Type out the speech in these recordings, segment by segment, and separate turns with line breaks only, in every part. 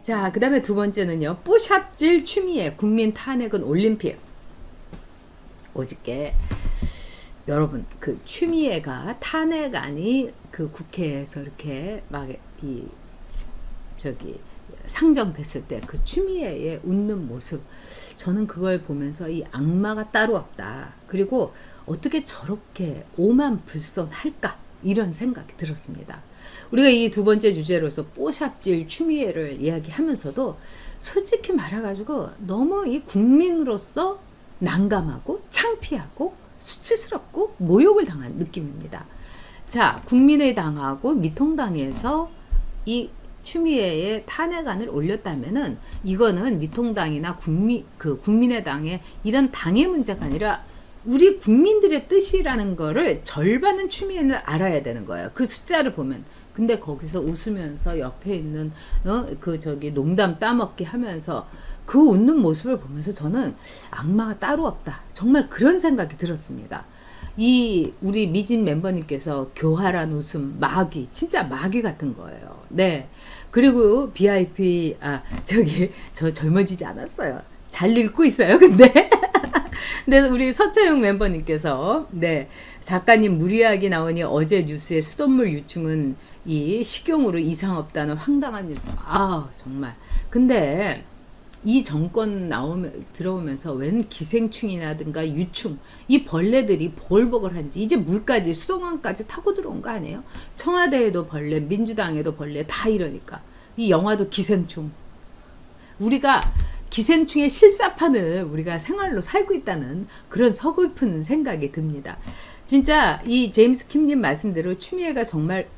자, 그 다음에 두 번째는요. 뽀샵질 추미애 국민 탄핵은 올림픽. 어저께 여러분 그 추미애가 탄핵안이 그 국회에서 이렇게 막 상정됐을 때 그 추미애의 웃는 모습, 저는 그걸 보면서 이 악마가 따로 없다. 그리고 어떻게 저렇게 오만불선할까, 이런 생각이 들었습니다. 우리가 이 두 번째 주제로서 뽀샵질 추미애를 이야기하면서도 솔직히 말해가지고 너무 이 국민으로서 난감하고 창피하고 수치스럽고 모욕을 당한 느낌입니다. 자, 국민의당하고 미통당에서 이 추미애의 탄핵안을 올렸다면은 이거는 미통당이나 국민의당의 이런 당의 문제가 아니라 우리 국민들의 뜻이라는 거를 절반은 추미애는 알아야 되는 거예요. 그 숫자를 보면. 근데 거기서 웃으면서 옆에 있는 농담 따먹기 하면서 그 웃는 모습을 보면서 저는 악마가 따로 없다. 정말 그런 생각이 들었습니다. 우리 미진 멤버님께서 교활한 웃음, 마귀, 진짜 마귀 같은 거예요. 네. 그리고 BIP, 저 젊어지지 않았어요. 잘 읽고 있어요, 근데. 네, 우리 서채용 멤버님께서, 네, 작가님 무리하게 나오니 어제 뉴스에 수돗물 유충은 이 식용으로 이상 없다는 황당한 뉴스. 정말. 근데 이 정권 들어오면서 웬 기생충이라든가 유충, 이 벌레들이 벌복을 한지 이제 물까지 수도관까지 타고 들어온 거 아니에요? 청와대에도 벌레, 민주당에도 벌레, 다 이러니까 이 영화도 기생충. 우리가 기생충의 실사판을 우리가 생활로 살고 있다는 그런 서글픈 생각이 듭니다. 진짜 이 제임스 킴님 말씀대로 추미애가 정말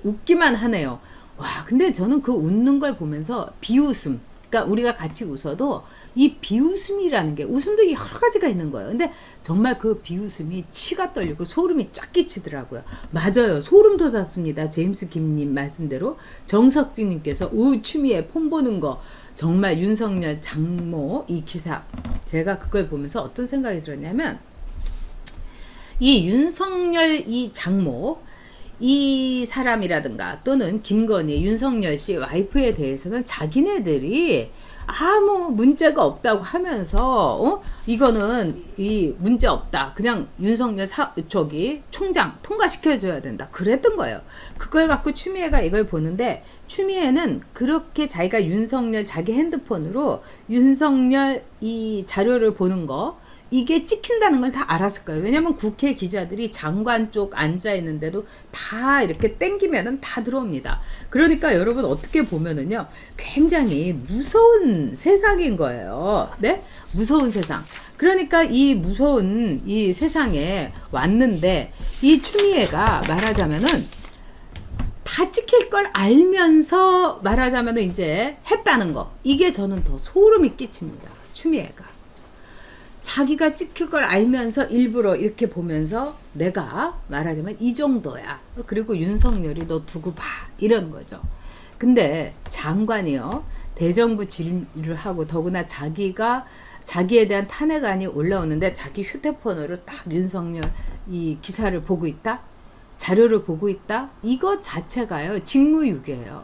웃기만 하네요. 와, 근데 저는 그 웃는 걸 보면서 비웃음, 그러니까 우리가 같이 웃어도 이 비웃음이라는 게, 웃음도 여러 가지가 있는 거예요. 근데 정말 그 비웃음이 치가 떨리고 소름이 쫙 끼치더라고요. 맞아요. 소름 돋았습니다. 제임스 김님 말씀대로. 정석진님께서 추미애 폰 보는 거 정말 윤석열 장모 이 기사, 제가 그걸 보면서 어떤 생각이 들었냐면, 이 윤석열 이 장모 이 사람이라든가 또는 김건희 윤석열 씨 와이프에 대해서는 자기네들이 아무 문제가 없다고 하면서 이거는 이 문제 없다, 그냥 윤석열 총장 통과시켜줘야 된다, 그랬던 거예요. 그걸 갖고 추미애가 이걸 보는데, 추미애는 그렇게 자기가 윤석열 자기 핸드폰으로 윤석열 이 자료를 보는 거, 이게 찍힌다는 걸 다 알았을 거예요. 왜냐면 국회 기자들이 장관 쪽 앉아 있는데도 다 이렇게 땡기면은 다 들어옵니다. 그러니까 여러분 어떻게 보면은요, 굉장히 무서운 세상인 거예요. 네? 무서운 세상. 그러니까 이 무서운 이 세상에 왔는데, 이 추미애가 말하자면은 다 찍힐 걸 알면서 말하자면은 이제 했다는 거. 이게 저는 더 소름이 끼칩니다. 추미애가. 자기가 찍힐 걸 알면서 일부러 이렇게 보면서 내가 말하자면 이 정도야. 그리고 윤석열이 너 두고 봐. 이런 거죠. 근데 장관이요, 대정부 질의를 하고 더구나 자기에 대한 탄핵안이 올라오는데 자기 휴대폰으로 딱 윤석열 이 기사를 보고 있다? 자료를 보고 있다? 이거 자체가요, 직무유기예요.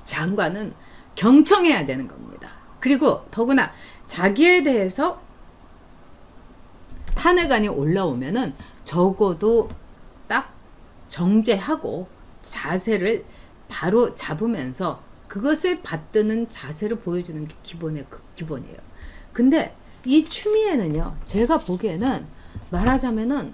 장관은 경청해야 되는 겁니다. 그리고 더구나 자기에 대해서 탄핵안이 올라오면은 적어도 딱 정제하고 자세를 바로 잡으면서 그것을 받드는 자세를 보여주는 게 기본이에요. 근데 이 추미애는요, 제가 보기에는 말하자면은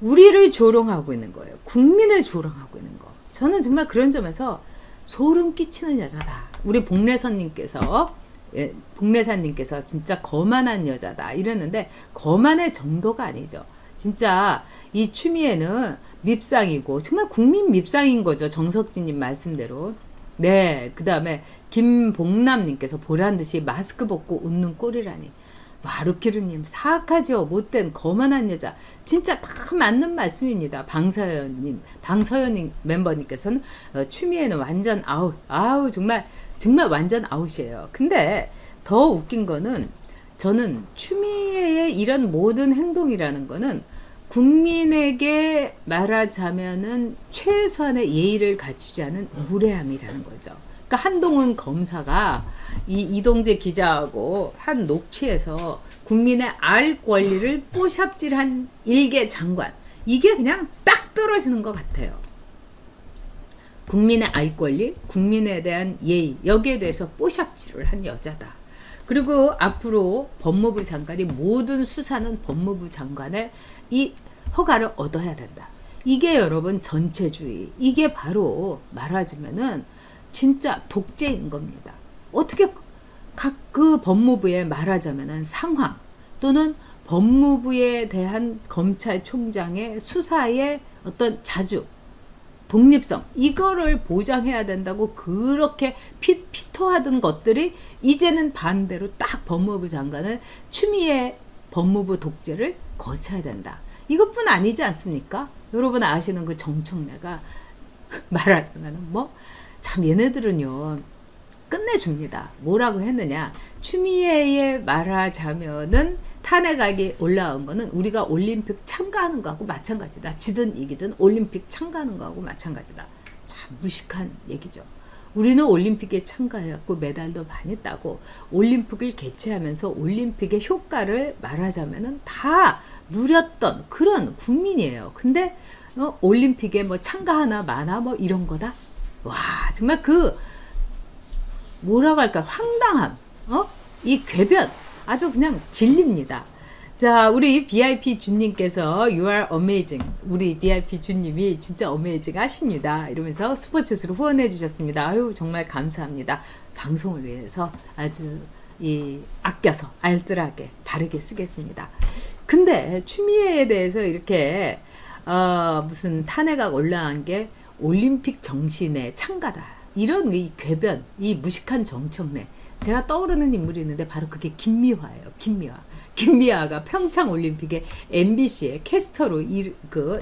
우리를 조롱하고 있는 거예요. 국민을 조롱하고 있는 거. 저는 정말 그런 점에서 소름 끼치는 여자다. 우리 복례사님께서 진짜 거만한 여자다 이랬는데, 거만의 정도가 아니죠. 진짜 이 추미애는 밉상이고 정말 국민 밉상인 거죠. 정석진님 말씀대로. 네, 그 다음에 김복남님께서 보란듯이 마스크 벗고 웃는 꼴이라니. 와, 루키루님 사악하죠. 못된 거만한 여자. 진짜 다 맞는 말씀입니다. 방서연님 멤버님께서는 추미애는 완전 아웃. 정말 완전 아웃이에요. 근데 더 웃긴 거는 저는 추미애의 이런 모든 행동이라는 거는 국민에게 말하자면은 최소한의 예의를 갖추지 않은 무례함이라는 거죠. 그러니까 한동훈 검사가 이 이동재 기자하고 한 녹취에서 국민의 알 권리를 뽀샵질한 일개 장관, 이게 그냥 딱 떨어지는 것 같아요. 국민의 알 권리, 국민에 대한 예의, 여기에 대해서 뽀샵질을 한 여자다. 그리고 앞으로 법무부 장관이 모든 수사는 법무부 장관의 이 허가를 얻어야 된다. 이게 여러분 전체주의, 이게 바로 말하자면은 진짜 독재인 겁니다. 어떻게 각 그 법무부에 말하자면은 상황 또는 법무부에 대한 검찰총장의 수사의 어떤 자주 독립성, 이거를 보장해야 된다고 그렇게 피토하던 것들이 이제는 반대로 딱 법무부 장관을 추미애 법무부 독재를 거쳐야 된다. 이것뿐 아니지 않습니까? 여러분 아시는 그 정청래가 말하자면 참 얘네들은요 끝내줍니다. 뭐라고 했느냐, 추미애의 말하자면은 탄핵안이 올라온 거는 우리가 올림픽 참가하는 거하고 마찬가지다. 지든 이기든 올림픽 참가하는 거하고 마찬가지다. 참 무식한 얘기죠. 우리는 올림픽에 참가해갖고 메달도 많이 따고 올림픽을 개최하면서 올림픽의 효과를 말하자면은 다 누렸던 그런 국민이에요. 근데 올림픽에 뭐 참가하나 마나 뭐 이런 거다. 와, 정말 그 뭐라고 할까, 황당함, 이 궤변 아주 그냥 진립니다. 자, 우리 VIP 주님께서 You are amazing. 우리 VIP 주님이 진짜 어메이징 하십니다. 이러면서 슈퍼챗으로 후원해 주셨습니다. 아유, 정말 감사합니다. 방송을 위해서 아주 아껴서 알뜰하게 바르게 쓰겠습니다. 근데 추미애에 대해서 이렇게 무슨 탄핵안 올라간 게 올림픽 정신의 참가다. 이런 이 궤변, 이 무식한 정청래. 제가 떠오르는 인물이 있는데 바로 그게 김미화예요. 김미화가 평창 올림픽에 MBC에 캐스터로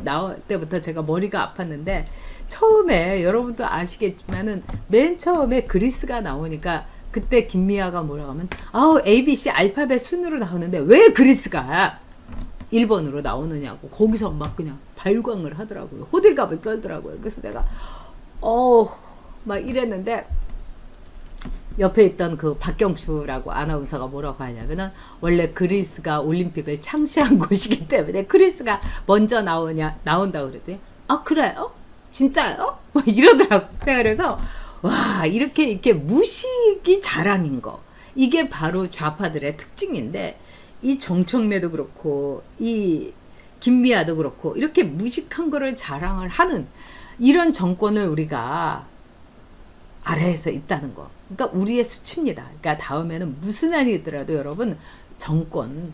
나올 때부터 제가 머리가 아팠는데, 처음에 여러분도 아시겠지만은 맨 처음에 그리스가 나오니까 그때 김미화가 뭐라고 하면 ABC 알파벳 순으로 나오는데 왜 그리스가 일본으로 나오느냐고 거기서 막 그냥 발광을 하더라고요. 호들갑을 떨더라고요. 그래서 제가 막 이랬는데 옆에 있던 그 박경수라고 아나운서가 뭐라고 하냐면은 원래 그리스가 올림픽을 창시한 곳이기 때문에 그리스가 먼저 나온다고 그랬더니 그래요? 진짜요? 뭐 이러더라고요. 그래서 와, 이렇게 무식이 자랑인 거, 이게 바로 좌파들의 특징인데, 이 정청래도 그렇고 이 김미아도 그렇고 이렇게 무식한 거를 자랑을 하는 이런 정권을 우리가 아래에서 있다는 거. 그러니까 우리의 수치입니다. 그러니까 다음에는 무슨 안이 있더라도 여러분 정권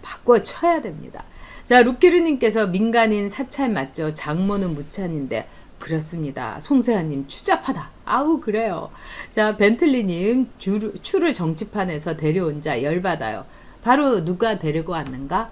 바꿔쳐야 됩니다. 자, 루키르님께서 민간인 사찰 맞죠? 장모는 무찬인데. 그렇습니다. 송세아님 추잡하다. 아우 그래요. 자, 벤틀리님 추를 정치판에서 데려온 자 열받아요. 바로 누가 데리고 왔는가?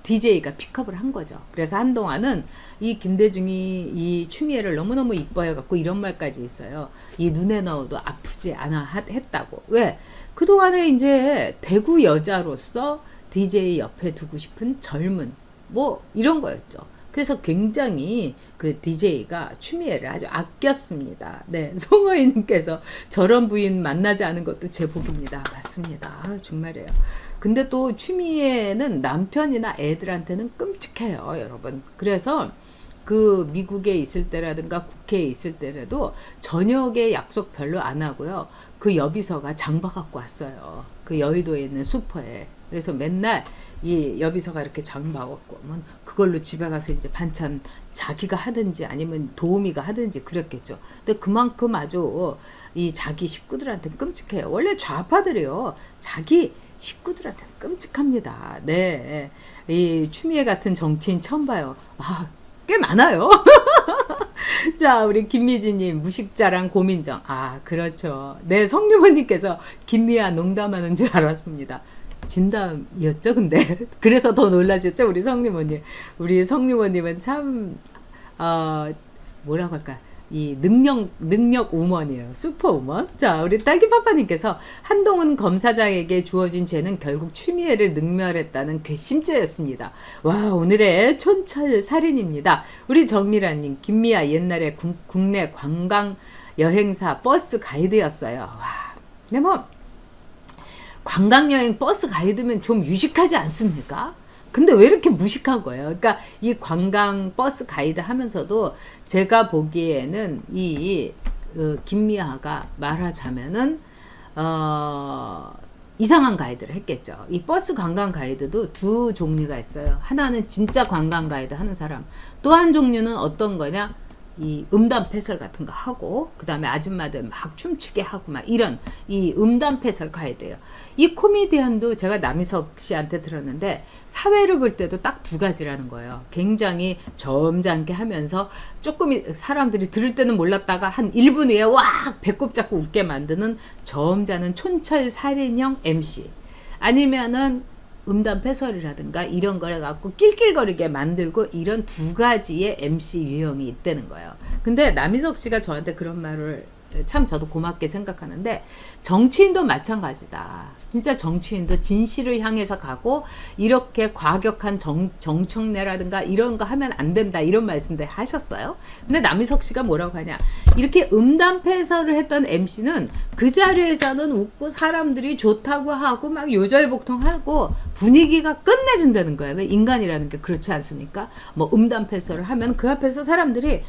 DJ가 픽업을 한 거죠. 그래서 한동안은 이 김대중이 이 추미애를 너무너무 이뻐해갖고 이런 말까지 있어요. 이 눈에 넣어도 아프지 않아 했다고. 왜? 그동안에 이제 대구 여자로서 DJ 옆에 두고 싶은 젊은 뭐 이런 거였죠. 그래서 굉장히 그 DJ가 추미애를 아주 아꼈습니다. 네, 송어희님께서 저런 부인 만나지 않은 것도 제 복입니다. 맞습니다. 정말이에요. 근데 또 추미애는 남편이나 애들한테는 끔찍해요, 여러분. 그래서 그 미국에 있을 때라든가 국회에 있을 때라도 저녁에 약속 별로 안 하고요. 그 여비서가 장바 갖고 왔어요. 그 여의도에 있는 슈퍼에. 그래서 맨날 이 여비서가 이렇게 장바 갖고 오면 그걸로 집에 가서 이제 반찬 자기가 하든지 아니면 도우미가 하든지 그랬겠죠. 근데 그만큼 아주 이 자기 식구들한테 끔찍해요. 원래 좌파들이요, 자기 식구들한테 끔찍합니다. 네, 이 추미애 같은 정치인 처음 봐요. 꽤 많아요. 자, 우리 김미지님 무식자랑 고민정. 그렇죠. 네, 성유모님께서 김미아 농담하는 줄 알았습니다. 진담이었죠, 근데. 그래서 더 놀라셨죠, 우리 성유모님. 우리 성유모님은 참 뭐라고 할까, 이 능력 우먼이에요. 슈퍼우먼. 자, 우리 딸기파파님께서 한동훈 검사장에게 주어진 죄는 결국 추미애를 능멸했다는 괘씸죄였습니다. 와, 오늘의 촌철살인입니다. 우리 정미라님, 김미아 옛날에 국내 관광 여행사 버스 가이드였어요. 와, 근데 뭐 관광여행 버스 가이드면 좀 유식하지 않습니까? 근데 왜 이렇게 무식한 거예요? 그러니까 이 관광 버스 가이드 하면서도 제가 보기에는 이 김미아가 말하자면은 이상한 가이드를 했겠죠. 이 버스 관광 가이드도 두 종류가 있어요. 하나는 진짜 관광 가이드 하는 사람, 또 한 종류는 어떤 거냐? 이 음담패설 같은 거 하고, 그 다음에 아줌마들 막 춤추게 하고 막 이런 이 음담패설 가이드예요. 이 코미디언도 제가 남희석 씨한테 들었는데 사회를 볼 때도 딱 두 가지라는 거예요. 굉장히 점잖게 하면서 조금 사람들이 들을 때는 몰랐다가 한 1분 후에 와 배꼽 잡고 웃게 만드는 점잖은 촌철살인형 MC, 아니면은 음담패설이라든가 이런 걸 해갖고 낄낄거리게 만들고, 이런 두 가지의 MC 유형이 있다는 거예요. 근데 남희석 씨가 저한테 그런 말을 참 저도 고맙게 생각하는데, 정치인도 마찬가지다. 진짜 정치인도 진실을 향해서 가고 이렇게 과격한 정청래라든가 이런 거 하면 안 된다, 이런 말씀들 하셨어요. 근데 남희석 씨가 뭐라고 하냐, 이렇게 음담패설을 했던 MC는 그 자리에서는 웃고 사람들이 좋다고 하고 막 요절복통하고 분위기가 끝내준다는 거예요. 왜? 인간이라는 게 그렇지 않습니까? 뭐 음담패설을 하면 그 앞에서 사람들이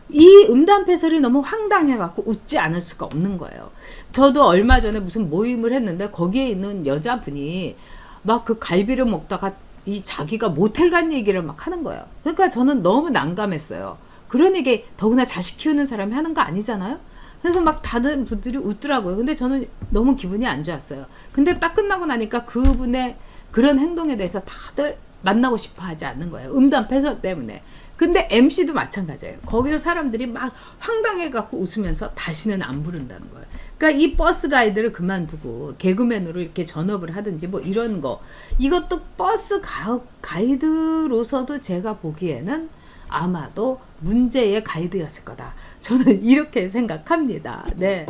이 음담패설이 너무 황당해갖고 웃지 않을 수가 없는 거예요. 저도 얼마 전에 무슨 모임을 했는데 거기에 있는 여자분이 막 그 갈비를 먹다가 이 자기가 모텔 간 얘기를 막 하는 거예요. 그러니까 저는 너무 난감했어요. 그런 얘기 더구나 자식 키우는 사람이 하는 거 아니잖아요. 그래서 막 다른 분들이 웃더라고요. 근데 저는 너무 기분이 안 좋았어요. 근데 딱 끝나고 나니까 그분의 그런 행동에 대해서 다들 만나고 싶어 하지 않는 거예요. 음담패설 때문에. 근데 MC도 마찬가지예요. 거기서 사람들이 막 황당해갖고 웃으면서 다시는 안 부른다는 거예요. 그러니까 이 버스 가이드를 그만두고 개그맨으로 이렇게 전업을 하든지 뭐 이런 거, 이것도 버스 가이드로서도 제가 보기에는 아마도 문제의 가이드였을 거다. 저는 이렇게 생각합니다. 네.